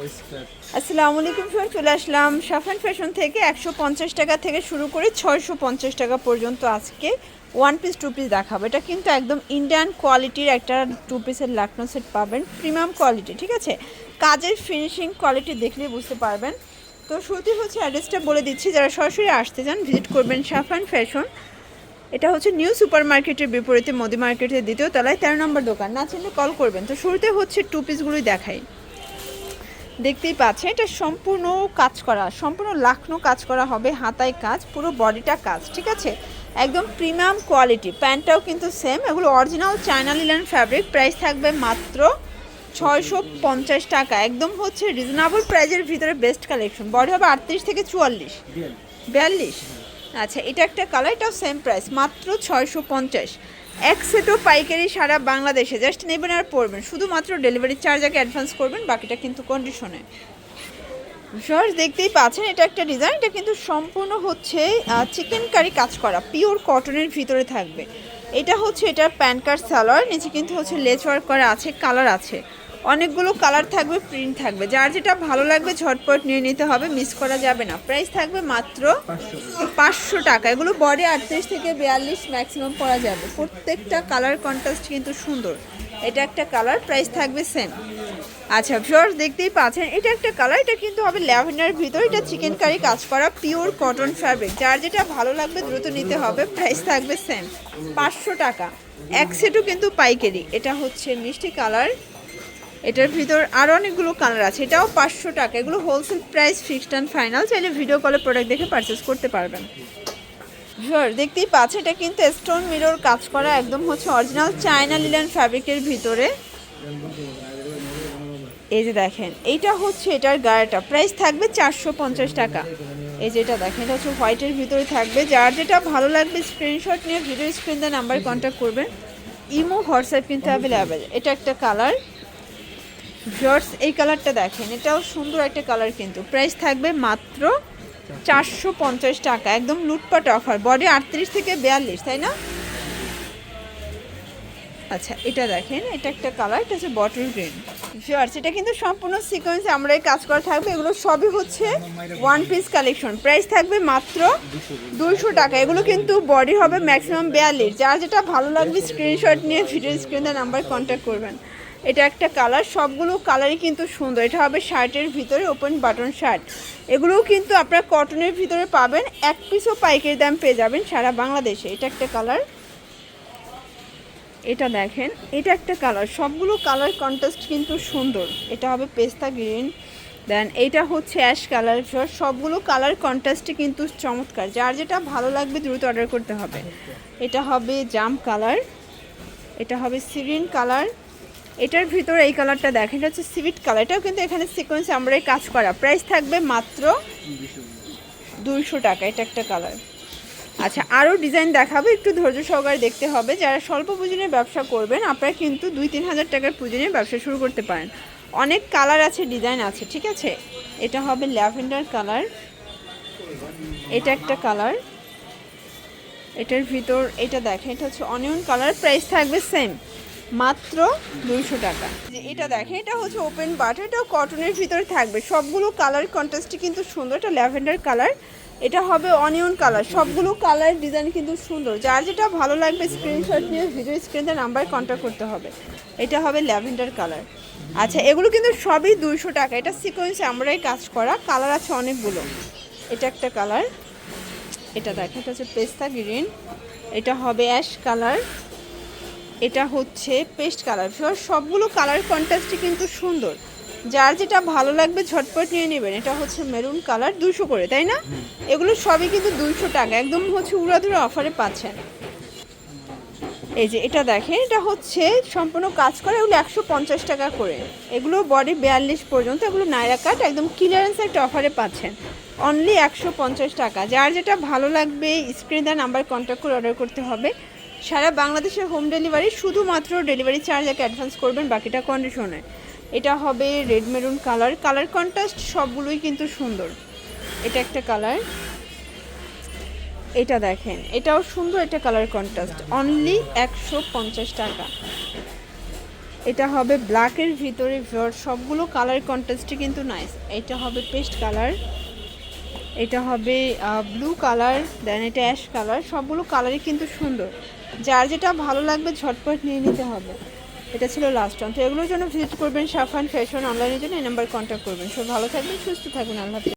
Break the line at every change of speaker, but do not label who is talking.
আসসালামু আলাইকুম স্যার, চলে আসলাম সাফান ফ্যাশন থেকে 150 টাকা থেকে শুরু করে 650 টাকা পর্যন্ত আজকে ওয়ান পিস টু পিস দেখাবো। এটা কিন্তু একদম ইন্ডিয়ান কোয়ালিটির একটা টু পিসের লাকনো সেট পাবেন, প্রিমিয়াম কোয়ালিটি, ঠিক আছে। কাজের ফিনিশিং কোয়ালিটি দেখলেই বুঝতে পারবেন। তো শুরুতেই হচ্ছে অ্যাড্রেসটা বলে দিচ্ছি, যারা সরাসরি আসতে চান ভিজিট করবেন সাফান ফ্যাশন। এটা হচ্ছে নিউ সুপার মার্কেটের বিপরীতে মোদি মার্কেটের দ্বিতীয় তলায় 13 নম্বর দোকান। না চিনলে কল করবেন। তো শুরুতে হচ্ছে টু পিসগুলোই দেখাই। দেখতেই পাচ্ছেন এটা সম্পূর্ণ কাজ করা, সম্পূর্ণ লাখনো কাজ করা হবে, হাতায় কাজ, পুরো বডিটা কাজ, ঠিক আছে। একদম প্রিমিয়াম কোয়ালিটি। প্যান্টটাও কিন্তু সেম, এগুলো original China linen fabric. Price থাকবে মাত্র 650 টাকা। একদম হচ্ছে রিজনেবল প্রাইজের ভিতরে বেস্ট কালেকশন। বডি হবে 38 থেকে 44 42। আচ্ছা, এটা একটা কালার, এটাও সেম প্রাইস মাত্র 650। এক সেটও পাইকারি সারা বাংলাদেশে, জাস্ট নেবেন আর পড়বেন, শুধুমাত্র ডেলিভারি চার্জ আগে অ্যাডভান্স করবেন, বাকিটা কিন্তু কন্ডিশনে। শর্টস দেখতেই পাচ্ছেন, এটা একটা ডিজাইন, এটা কিন্তু সম্পূর্ণ হচ্ছে চিকেন কারি কাজ করা, পিওর কটনের ভিতরে থাকবে। এটা হচ্ছে এটার প্যান্ট কাট সালোয়ার, নিচে কিন্তু হচ্ছে লেস ওয়ার্ক করা আছে, কালার আছে, অনেকগুলো কালার থাকবে, প্রিন্ট থাকবে। যার যেটা ভালো লাগবে ঝটপট নিয়ে নিতে হবে, মিস করা যাবে না। প্রাইস থাকবে মাত্র 500 টাকা। এগুলো বডি 38 থেকে 42 ম্যাক্সিমাম পরা যাবে। প্রত্যেকটা কালার কন্ট্রাস্ট কিন্তু সুন্দর। এটা একটা কালার, প্রাইস থাকবে সেম। আচ্ছা ভিউয়ার্স, দেখতেই পাচ্ছেন এটা একটা কালার, এটা কিন্তু হবে ল্যাভেন্ডার ভিতর, এটা চিকেন কারি কাজ করা, পিওর কটন ফ্যাব্রিক। যার যেটা ভালো লাগবে দ্রুত নিতে হবে। প্রাইস থাকবে সেম 500 টাকা। এক সেটও কিন্তু পাইকারি। এটা হচ্ছে মিষ্টি কালার, এটার ভিতর আরও অনেকগুলো কালার আছে, এটাও 500 টাকা। এগুলো wholesale price, fixed and final. চাইলে ভিডিও কলে প্রোডাক্ট দেখে পারচেস করতে পারবেন। ভিউয়ার দেখতেই পাচ্ছেন এটা কিন্তু স্টোন মিরর কাজ করা, একদম হচ্ছে অরিজিনাল চায়না লিলেন ফ্যাব্রিকের ভিতরে। এই যে দেখেন, এইটা হচ্ছে এটার গায়েটা, প্রাইস থাকবে 450 টাকা। এই যেটা দেখেন, এটা হচ্ছে হোয়াইটের ভিতরে থাকবে। যার যেটা ভালো লাগবে স্ক্রিনশট নিয়ে ভিডিও স্ক্রিন দেওয়া নাম্বার কন্ট্যাক্ট করবেন। ইমো হোয়াটসঅ্যাপ কিন্তু অ্যাভেলেবেল। এটা একটা কালার। ভিউয়ার্স এই কালারটা দেখেন, এটাও সুন্দর একটা কালার, কিন্তু প্রাইস থাকবে মাত্র 450 টাকা। একদম লুটপাট অফার। বডি 38 থেকে 42, তাই না? আচ্ছা, এটা দেখেন, এটা একটা কালার, এটা হচ্ছে বটল গ্রিন। ভিউয়ার্স এটা কিন্তু সম্পূর্ণ সিকোয়েন্স আমরা কাজ করা থাকবে। এগুলো সবই হচ্ছে ওয়ান পিস কালেকশন। প্রাইস থাকবে মাত্র 200 টাকা। এগুলো কিন্তু বডি হবে ম্যাক্সিমাম 42। যার যেটা ভালো লাগবে স্ক্রিনশট নিয়ে ভিডিও স্ক্রিনের নাম্বার কন্ট্যাক্ট করবেন। এটা একটা কালার, সবগুলো কালারই কিন্তু সুন্দর। এটা হবে শার্টের ভিতরে ওপেন বাটন শার্ট। এগুলোও কিন্তু আপনারা কটনের ভিতরে পাবেন, এক পিসও পাইকারি দাম পেয়ে যাবেন সারা বাংলাদেশে। এটা একটা কালার, এটা দেখেন, এটা একটা কালার, সবগুলো কালার কন্ট্রাস্ট কিন্তু সুন্দর। এটা হবে পেস্তা গ্রিন, দেন এইটা হচ্ছে অ্যাশ কালার। সবগুলো কালার কন্ট্রাস্টে কিন্তু চমৎকার। যার যেটা ভালো লাগবে দ্রুত অর্ডার করতে হবে। এটা হবে জাম কালার, এটা হবে সিরিন কালার। এটার ভিতরে এই কালারটা দেখেন, এটা হচ্ছে সিভিট কালার। এটাও কিন্তু এখানে সিকোয়েন্স আমরাই কাজ করা। প্রাইস থাকবে মাত্র 200 টাকা। এটা একটা কালার। আচ্ছা, আরও ডিজাইন দেখাবো, একটু ধৈর্য সহকারে দেখতে হবে। যারা স্বল্প পুঁজি নিয়ে ব্যবসা করবেন, আপনারা কিন্তু 2-3 হাজার টাকার পুঁজি নিয়ে ব্যবসা শুরু করতে পারেন। অনেক কালার আছে, ডিজাইন আছে, ঠিক আছে। এটা হবে ল্যাভেন্ডার কালার, এটা একটা কালার। এটার ভিতর এটা দেখেন, এটা হচ্ছে অনিয়ন কালার। প্রাইস থাকবে সেম মাত্র 200 টাকা। এটা দেখেন, এটা হচ্ছে ওপেন বাট, এটাও কটনের ভিতরে থাকবে। সবগুলো কালার কন্ট্রাস্টই কিন্তু সুন্দর। এটা ল্যাভেন্ডার কালার, এটা হবে অনিয়ন কালার। সবগুলো কালার ডিজাইন কিন্তু সুন্দর। যার যেটা ভালো লাগবে স্ক্রিনশট নিয়ে ভিডিও স্ক্রিনের নাম্বার কন্ট্যাক্ট করতে হবে। এটা হবে ল্যাভেন্ডার কালার। আচ্ছা, এগুলো কিন্তু সবই 200 টাকা। এটা সিকোয়েন্সে আমরাই কাজ করা, কালার আছে অনেকগুলো। এটা একটা কালার, এটা দেখেন, এটা হচ্ছে পেস্তা গ্রিন, এটা হবে অ্যাশ কালার, এটা হচ্ছে পেস্ট কালার। সবগুলো কালার কন্ট্রাস্টই কিন্তু সুন্দর। যার যেটা ভালো লাগবে ঝটপট নিয়ে নেবেন। এটা হচ্ছে মেরুন কালার, 200 করে, তাই না? এগুলো সবই কিন্তু 200 টাকা, একদম হচ্ছে উড়াধুরা অফারে পাচ্ছেন। এই যে এটা দেখেন, এটা হচ্ছে সম্পূর্ণ কাজ করে, এগুলো 150 টাকা করে। এগুলো বডি 42 পর্যন্ত, এগুলো নাইরা কাট, একদম ক্লিয়ারেন্স একটা অফারে পাচ্ছেন অনলি 150 টাকা। যার যেটা ভালো লাগবে স্ক্রিনে দেওয়া নাম্বার কন্ট্যাক্ট করে অর্ডার করতে হবে। সারা বাংলাদেশের হোম ডেলিভারি, শুধুমাত্র ডেলিভারি চার্জ আগে অ্যাডভান্স করবেন, বাকিটা কন্ডিশনে। এটা হবে red maroon colour, colour contrast সবগুলোই কিন্তু সুন্দর। এটা একটা কালার, এটা দেখেন, এটাও সুন্দর, এটা কালার কন্ট্রাস্ট অনলি 150 টাকা। এটা হবে ব্ল্যাকের ভিতরে সবগুলো কালার কন্ট্রাস্টই কিন্তু নাইস। এটা হবে পেস্ট কালার, এটা হবে ব্লু কালার, দেন এটা অ্যাশ কালার, সবগুলো কালারই কিন্তু সুন্দর। যার যেটা ভালো লাগবে ঝটপট নিয়ে নিতে হবে। এটা ছিল লাস্ট ওয়ান। তো এগুলোর জন্য ভিজিট করবেন সাফান ফ্যাশন, অনলাইনের জন্য এই নাম্বার কন্ট্যাক্ট করবেন। সব ভালো থাকবেন, সুস্থ থাকবেন, আল্লাহ হাফেজ।